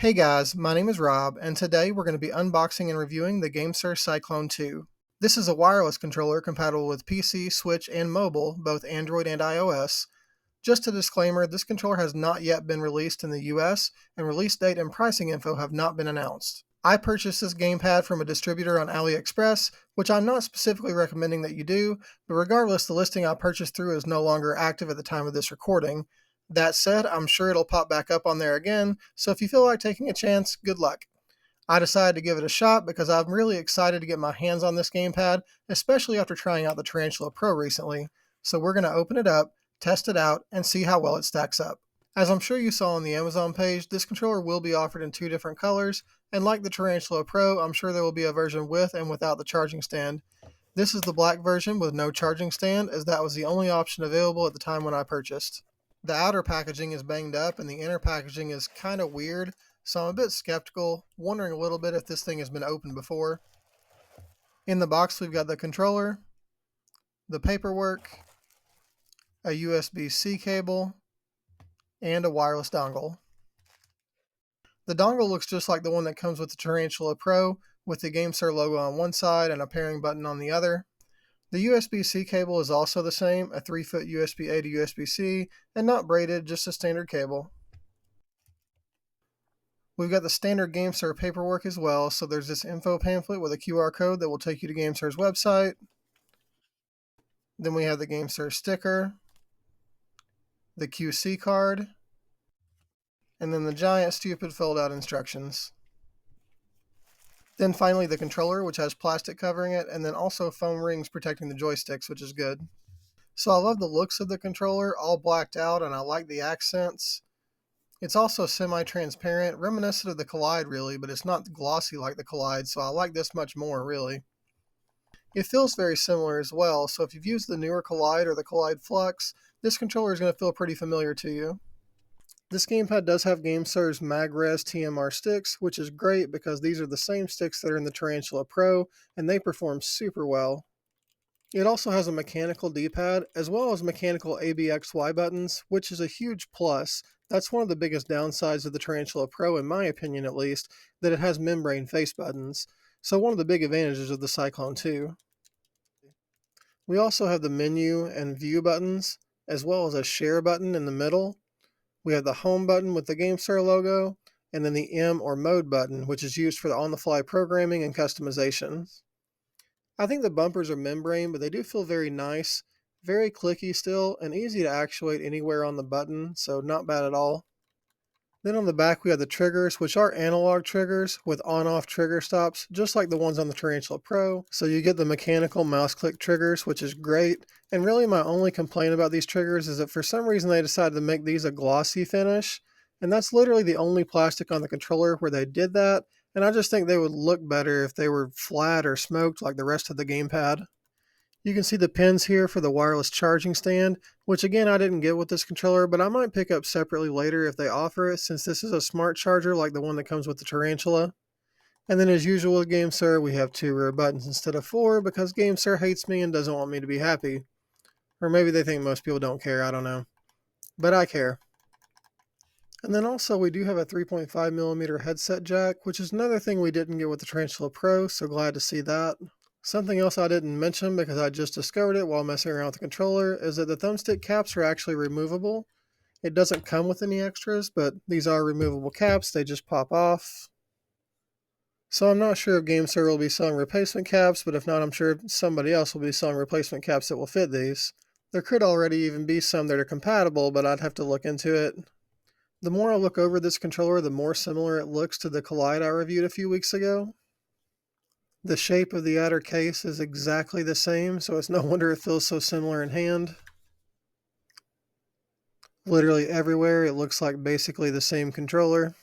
Hey guys, my name is Rob, and today we're going to be unboxing and reviewing the GameSir Cyclone 2. This is a wireless controller compatible with PC, Switch, and mobile, both Android and iOS. Just a disclaimer, this controller has not yet been released in the US, and release date and pricing info have not been announced. I purchased this gamepad from a distributor on ABXY, which I'm not specifically recommending that you do, but regardless, the listing I purchased through is no longer active at the time of this recording. That said, I'm sure it'll pop back up on there again, so if you feel like taking a chance, good luck. I decided to give it a shot because I'm really excited to get my hands on this gamepad, especially after trying out the Tarantula Pro recently. So we're going to open it up, test it out, and see how well it stacks up. As I'm sure you saw on the Amazon page, this controller will be offered in two different colors, and like the Tarantula Pro, I'm sure there will be a version with and without the charging stand. This is the black version with no charging stand, as that was the only option available at the time when I purchased. The outer packaging is banged up and the inner packaging is kind of weird, so I'm a bit skeptical, wondering a little bit if this thing has been opened before. In the box we've got the controller, the paperwork, a USB-C cable, and a wireless dongle. The dongle looks just like the one that comes with the Tarantula Pro, with the GameSir logo on one side and a pairing button on the other. The USB-C cable is also the same, a 3-foot USB-A to USB-C, and not braided, just a standard cable. We've got the standard GameSir paperwork as well, so there's this info pamphlet with a QR code that will take you to GameSir's website. Then we have the GameSir sticker, the QC card, and then the giant stupid filled out instructions. Then finally the controller, which has plastic covering it, and then also foam rings protecting the joysticks, which is good. So I love the looks of the controller, all blacked out, and I like the accents. It's also semi-transparent, reminiscent of the Collide really, but it's not glossy like the Collide, so I like this much more really. It feels very similar as well, so if you've used the newer Collide or the Collide Flux, this controller is going to feel pretty familiar to you. This gamepad does have GameSir's MagRes TMR sticks, which is great because these are the same sticks that are in the Tarantula Pro, and they perform super well. It also has a mechanical D-pad, as well as mechanical ABXY buttons, which is a huge plus. That's one of the biggest downsides of the Tarantula Pro, in my opinion at least, that it has membrane face buttons. So one of the big advantages of the Cyclone 2. We also have the menu and view buttons, as well as a share button in the middle. We have the home button with the GameSir logo, and then the M or mode button, which is used for the on-the-fly programming and customization. I think the bumpers are membrane, but they do feel very nice, very clicky still, and easy to actuate anywhere on the button, so not bad at all. Then on the back we have the triggers, which are analog triggers with on-off trigger stops, just like the ones on the Tarantula Pro. So you get the mechanical mouse click triggers, which is great. And really my only complaint about these triggers is that for some reason they decided to make these a glossy finish. And that's literally the only plastic on the controller where they did that. And I just think they would look better if they were flat or smoked like the rest of the gamepad. You can see the pins here for the wireless charging stand, which again I didn't get with this controller, but I might pick up separately later if they offer it, since this is a smart charger like the one that comes with the Tarantula. And then as usual with GameSir, we have 2 rear buttons instead of 4 because GameSir hates me and doesn't want me to be happy. Or maybe they think most people don't care, I don't know. But I care. And then also we do have a 3.5mm headset jack, which is another thing we didn't get with the Tarantula Pro, so glad to see that. Something else I didn't mention because I just discovered it while messing around with the controller is that the thumbstick caps are actually removable. It doesn't come with any extras, but these are removable caps, they just pop off. So I'm not sure if GameSir will be selling replacement caps, but if not, I'm sure somebody else will be selling replacement caps that will fit these. There could already even be some that are compatible, but I'd have to look into it. The more I look over this controller, the more similar it looks to the Collide I reviewed a few weeks ago. The shape of the outer case is exactly the same, so it's no wonder it feels so similar in hand. Literally everywhere, it looks like basically the same controller.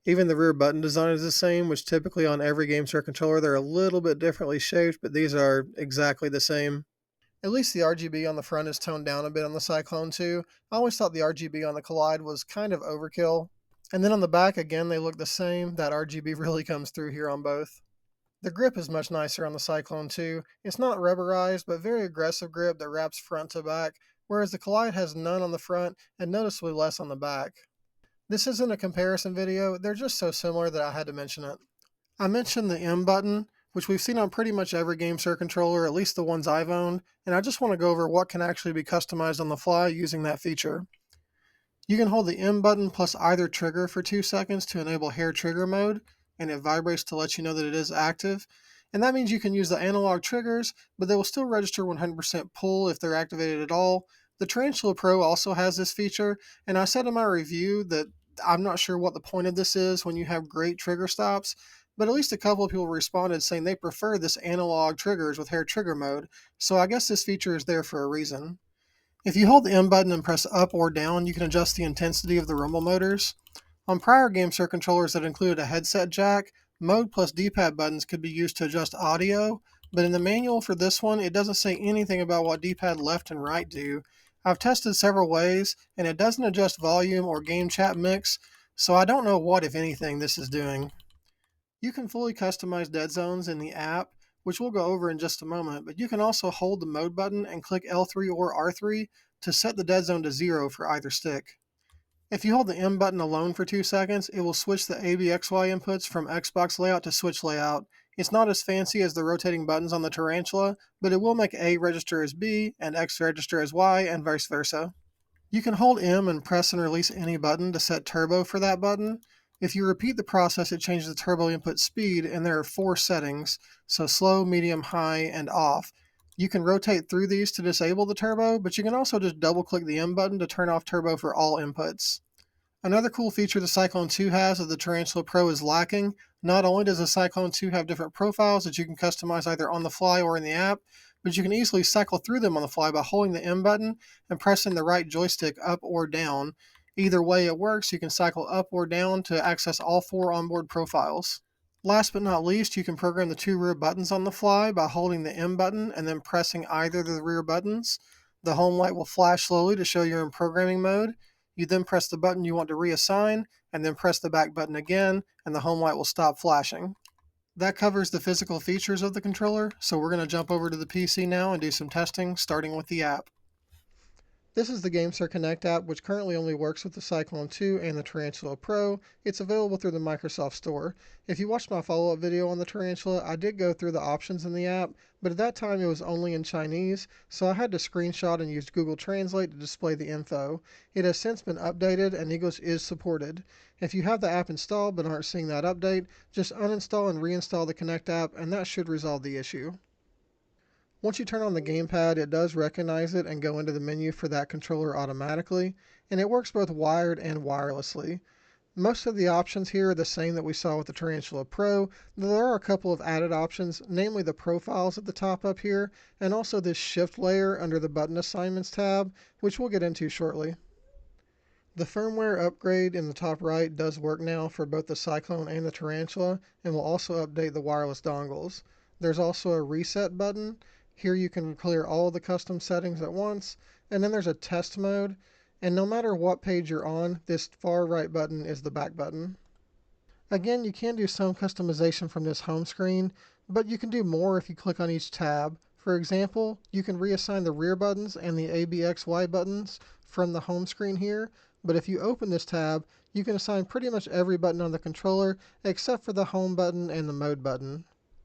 Even the rear button design is the same, which typically on every GameSir controller they're a little bit differently shaped, but these are exactly the same. At least the RGB on the front is toned down a bit on the Cyclone 2. I always thought the RGB on the Collide was kind of overkill. And then on the back, again, they look the same. That RGB really comes through here on both. The grip is much nicer on the Cyclone 2. It's not rubberized, but very aggressive grip that wraps front to back, whereas the Collide has none on the front and noticeably less on the back. This isn't a comparison video, they're just so similar that I had to mention it. I mentioned the M button, which we've seen on pretty much every GameSir controller, at least the ones I've owned, and I just want to go over what can actually be customized on the fly using that feature. You can hold the M button plus either trigger for 2 seconds to enable hair trigger mode, and it vibrates to let you know that it is active. And that means you can use the analog triggers, but they will still register 100% pull if they're activated at all. The Tarantula Pro also has this feature, and I said in my review that I'm not sure what the point of this is when you have great trigger stops, but at least a couple of people responded saying they prefer this analog triggers with hair trigger mode, so I guess this feature is there for a reason. If you hold the M button and press up or down, you can adjust the intensity of the rumble motors. On prior GameSir controllers that included a headset jack, mode plus D-pad buttons could be used to adjust audio, but in the manual for this one, it doesn't say anything about what D-pad left and right do. I've tested several ways, and it doesn't adjust volume or game chat mix, so I don't know what, if anything, this is doing. You can fully customize dead zones in the app, which we'll go over in just a moment, but you can also hold the mode button and click L3 or R3 to set the dead zone to 0 for either stick. If you hold the M button alone for 2 seconds, it will switch the ABXY inputs from Xbox layout to Switch layout. It's not as fancy as the rotating buttons on the Tarantula, but it will make A register as B and X register as Y and vice versa. You can hold M and press and release any button to set turbo for that button. If you repeat the process, it changes the turbo input speed, and there are 4 settings, so slow, medium, high, and off. You can rotate through these to disable the turbo, but you can also just double click the M button to turn off turbo for all inputs. Another cool feature the Cyclone 2 has that the Tarantula Pro is lacking. Not only does the Cyclone 2 have different profiles that you can customize either on the fly or in the app, but you can easily cycle through them on the fly by holding the M button and pressing the right joystick up or down. Either way it works, you can cycle up or down to access all 4 onboard profiles. Last but not least, you can program the 2 rear buttons on the fly by holding the M button and then pressing either of the rear buttons. The home light will flash slowly to show you're in programming mode. You then press the button you want to reassign, and then press the back button again, and the home light will stop flashing. That covers the physical features of the controller, so we're going to jump over to the PC now and do some testing, starting with the app. This is the GameSir Connect app, which currently only works with the Cyclone 2 and the Tarantula Pro. It's available through the Microsoft Store. If you watched my follow-up video on the Tarantula, I did go through the options in the app, but at that time it was only in Chinese, so I had to screenshot and use Google Translate to display the info. It has since been updated and English is supported. If you have the app installed but aren't seeing that update, just uninstall and reinstall the Connect app, and that should resolve the issue. Once you turn on the gamepad, it does recognize it and go into the menu for that controller automatically, and it works both wired and wirelessly. Most of the options here are the same that we saw with the Tarantula Pro, though there are a couple of added options, namely the profiles at the top up here, and also this shift layer under the button assignments tab, which we'll get into shortly. The firmware upgrade in the top right does work now for both the Cyclone and the Tarantula, and will also update the wireless dongles. There's also a reset button. Here you can clear all of the custom settings at once, and then there's a test mode, and no matter what page you're on, this far right button is the back button. Again, you can do some customization from this home screen, but you can do more if you click on each tab. For example, you can reassign the rear buttons and the ABXY buttons from the home screen here, but if you open this tab, you can assign pretty much every button on the controller except for the home button and the mode button.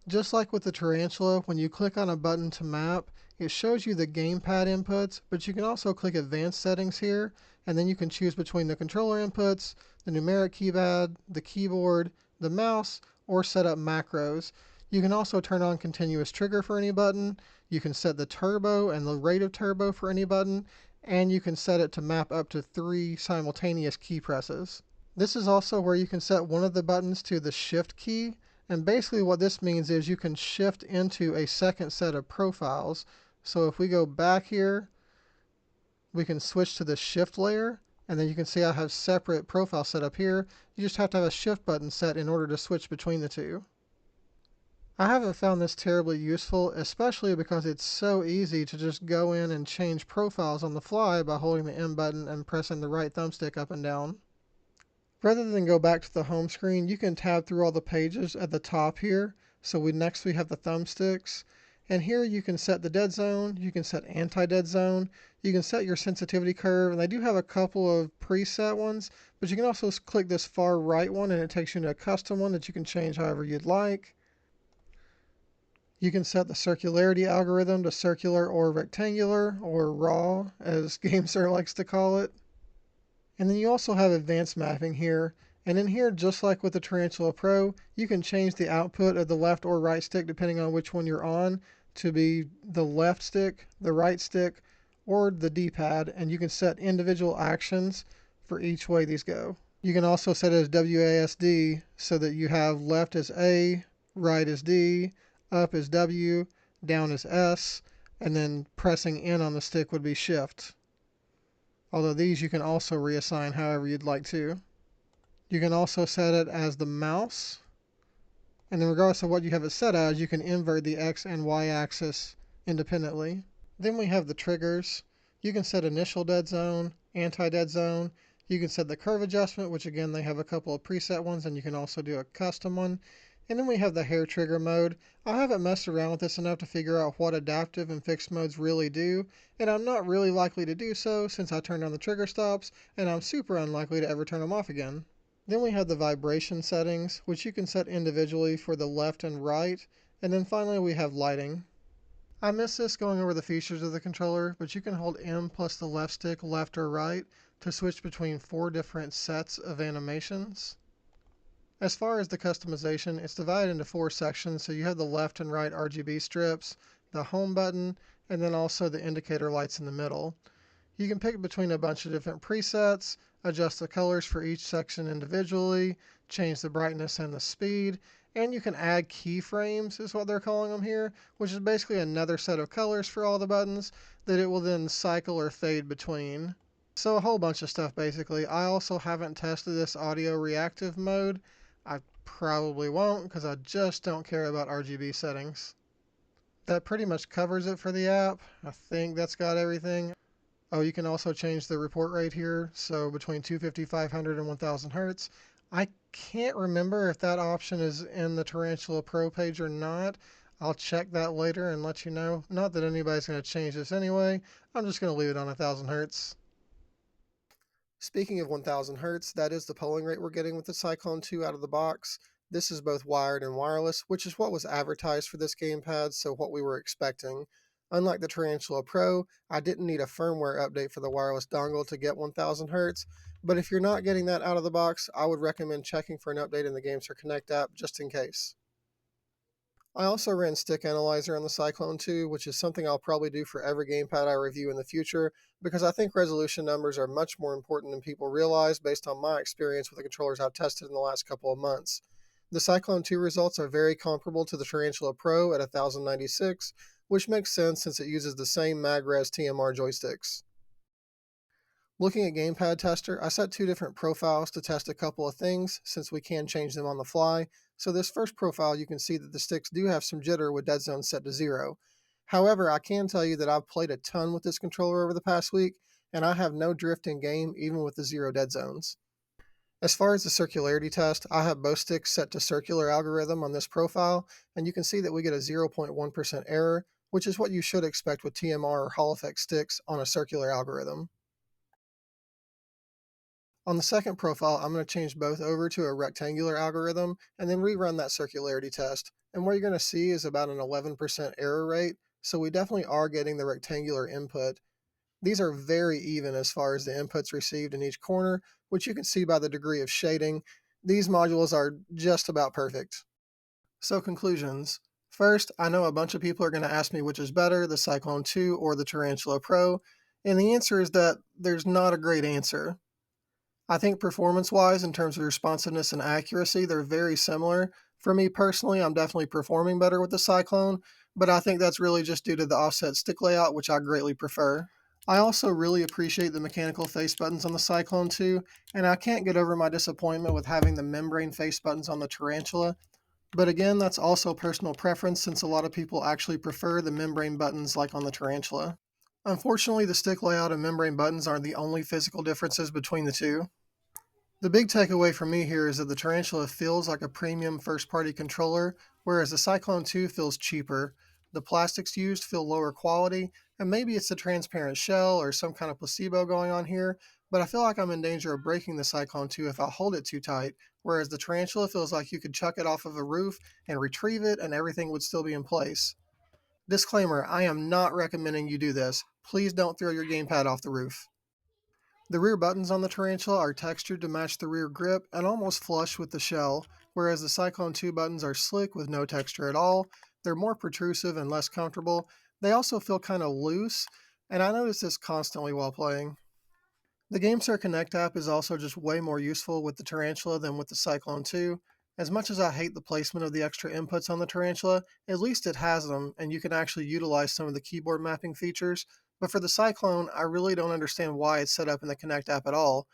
Just like with the Tarantula, when you click on a button to map, it shows you the gamepad inputs, but you can also click advanced settings here, and then you can choose between the controller inputs, the numeric keypad, the keyboard, the mouse, or set up macros. You can also turn on continuous trigger for any button, you can set the turbo and the rate of turbo for any button, and you can set it to map up to 3 simultaneous key presses. This is also where you can set one of the buttons to the shift key, and basically what this means is you can shift into a second set of profiles. So if we go back here, we can switch to the shift layer, and then you can see I have separate profiles set up here. You just have to have a shift button set in order to switch between the two. I haven't found this terribly useful, especially because it's so easy to just go in and change profiles on the fly by holding the M button and pressing the right thumbstick up and down. Rather than go back to the home screen, you can tab through all the pages at the top here. So next we have the thumbsticks, And here you can set the dead zone, you can set anti-dead zone, you can set your sensitivity curve, and they do have a couple of preset ones, but you can also click this far right one and it takes you to a custom one that you can change however you'd like. You can set the circularity algorithm to circular or rectangular, or raw, as GameSir likes to call it. And then you also have advanced mapping here. And in here, just like with the Tarantula Pro, you can change the output of the left or right stick depending on which one you're on to be the left stick, the right stick, or the D-pad. And you can set individual actions for each way these go. You can also set it as WASD so that you have left as A, right as D, up as W, down as S, and then pressing in on the stick would be shift. Although these you can also reassign however you'd like to. You can also set it as the mouse. And then regardless of what you have it set as, you can invert the X and Y axis independently. Then we have the triggers. You can set initial dead zone, anti-dead zone. You can set the curve adjustment, which again, they have a couple of preset ones, and you can also do a custom one. And then we have the hair trigger mode. I haven't messed around with this enough to figure out what adaptive and fixed modes really do, and I'm not really likely to do so since I turned on the trigger stops, and I'm super unlikely to ever turn them off again. Then we have the vibration settings, which you can set individually for the left and right, and then finally we have lighting. I missed this going over the features of the controller, but you can hold M plus the left stick left or right to switch between 4 different sets of animations. As far as the customization, it's divided into 4 sections, so you have the left and right RGB strips, the home button, and then also the indicator lights in the middle. You can pick between a bunch of different presets, adjust the colors for each section individually, change the brightness and the speed, and you can add keyframes, is what they're calling them here, which is basically another set of colors for all the buttons that it will then cycle or fade between. So a whole bunch of stuff basically. I also haven't tested this audio reactive mode. I probably won't because I just don't care about RGB settings. That pretty much covers it for the app. I think that's got everything. Oh, you can also change the report rate here, so between 250, 500, and 1000 hertz. I can't remember if that option is in the Tarantula Pro page or not. I'll check that later and let you know. Not that anybody's going to change this anyway. I'm just going to leave it on 1000 hertz. Speaking of 1000 hertz, that is the polling rate we're getting with the Cyclone 2 out of the box. This is both wired and wireless, which is what was advertised for this gamepad, so what we were expecting. Unlike the Tarantula Pro, I didn't need a firmware update for the wireless dongle to get 1000 hertz, but if you're not getting that out of the box, I would recommend checking for an update in the GameSir Connect app just in case. I also ran Stick Analyzer on the Cyclone 2, which is something I'll probably do for every gamepad I review in the future, because I think resolution numbers are much more important than people realize based on my experience with the controllers I've tested in the last couple of months. The Cyclone 2 results are very comparable to the Tarantula Pro at 1096, which makes sense since it uses the same MagRes TMR joysticks. Looking at Gamepad Tester, I set 2 different profiles to test a couple of things since we can change them on the fly. So this first profile, you can see that the sticks do have some jitter with dead zone set to 0. However, I can tell you that I've played a ton with this controller over the past week, and I have no drift in game even with the 0 dead zones. As far as the circularity test, I have both sticks set to circular algorithm on this profile, and you can see that we get a 0.1% error, which is what you should expect with TMR or Hall effect sticks on a circular algorithm. On the second profile, I'm going to change both over to a rectangular algorithm and then rerun that circularity test. And what you're going to see is about an 11% error rate, so we definitely are getting the rectangular input. These are very even as far as the inputs received in each corner, which you can see by the degree of shading. These modules are just about perfect. So conclusions. First, I know a bunch of people are going to ask me which is better, the Cyclone 2 or the Tarantula Pro, and the answer is that there's not a great answer. I think performance-wise, in terms of responsiveness and accuracy, they're very similar. For me personally, I'm definitely performing better with the Cyclone, but I think that's really just due to the offset stick layout, which I greatly prefer. I also really appreciate the mechanical face buttons on the Cyclone 2, and I can't get over my disappointment with having the membrane face buttons on the Tarantula. But again, that's also personal preference since a lot of people actually prefer the membrane buttons like on the Tarantula. Unfortunately, the stick layout and membrane buttons are the only physical differences between the two. The big takeaway for me here is that the Tarantula feels like a premium first-party controller, whereas the Cyclone 2 feels cheaper. The plastics used feel lower quality, and maybe it's the transparent shell or some kind of placebo going on here, but I feel like I'm in danger of breaking the Cyclone 2 if I hold it too tight, whereas the Tarantula feels like you could chuck it off of a roof and retrieve it and everything would still be in place. Disclaimer, I am not recommending you do this. Please don't throw your gamepad off the roof. The rear buttons on the Tarantula are textured to match the rear grip and almost flush with the shell, whereas the Cyclone 2 buttons are slick with no texture at all. They're more protrusive and less comfortable. They also feel kind of loose, and I notice this constantly while playing. The GameSir Connect app is also just way more useful with the Tarantula than with the Cyclone 2. As much as I hate the placement of the extra inputs on the Tarantula, at least it has them, and you can actually utilize some of the keyboard mapping features. But for the Cyclone, I really don't understand why it's set up in the Connect app at all.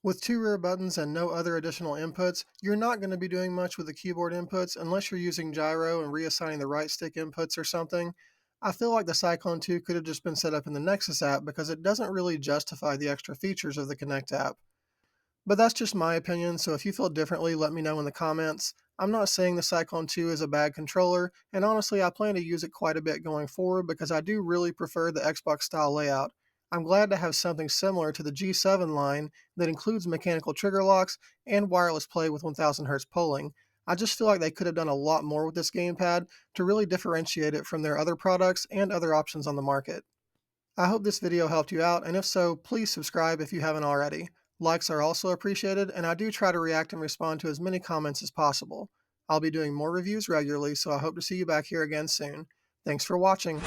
With two rear buttons and no other additional inputs, you're not going to be doing much with the keyboard inputs unless you're using gyro and reassigning the right stick inputs or something. I feel like the Cyclone 2 could have just been set up in the Nexus app because it doesn't really justify the extra features of the Connect app. But that's just my opinion, so if you feel differently, let me know in the comments. I'm not saying the Cyclone 2 is a bad controller, and honestly, I plan to use it quite a bit going forward because I do really prefer the Xbox style layout. I'm glad to have something similar to the G7 line that includes mechanical trigger locks and wireless play with 1000 Hz polling. I just feel like they could have done a lot more with this gamepad to really differentiate it from their other products and other options on the market. I hope this video helped you out, and if so, please subscribe if you haven't already. Likes are also appreciated, and I do try to react and respond to as many comments as possible. I'll be doing more reviews regularly, so I hope to see you back here again soon. Thanks for watching.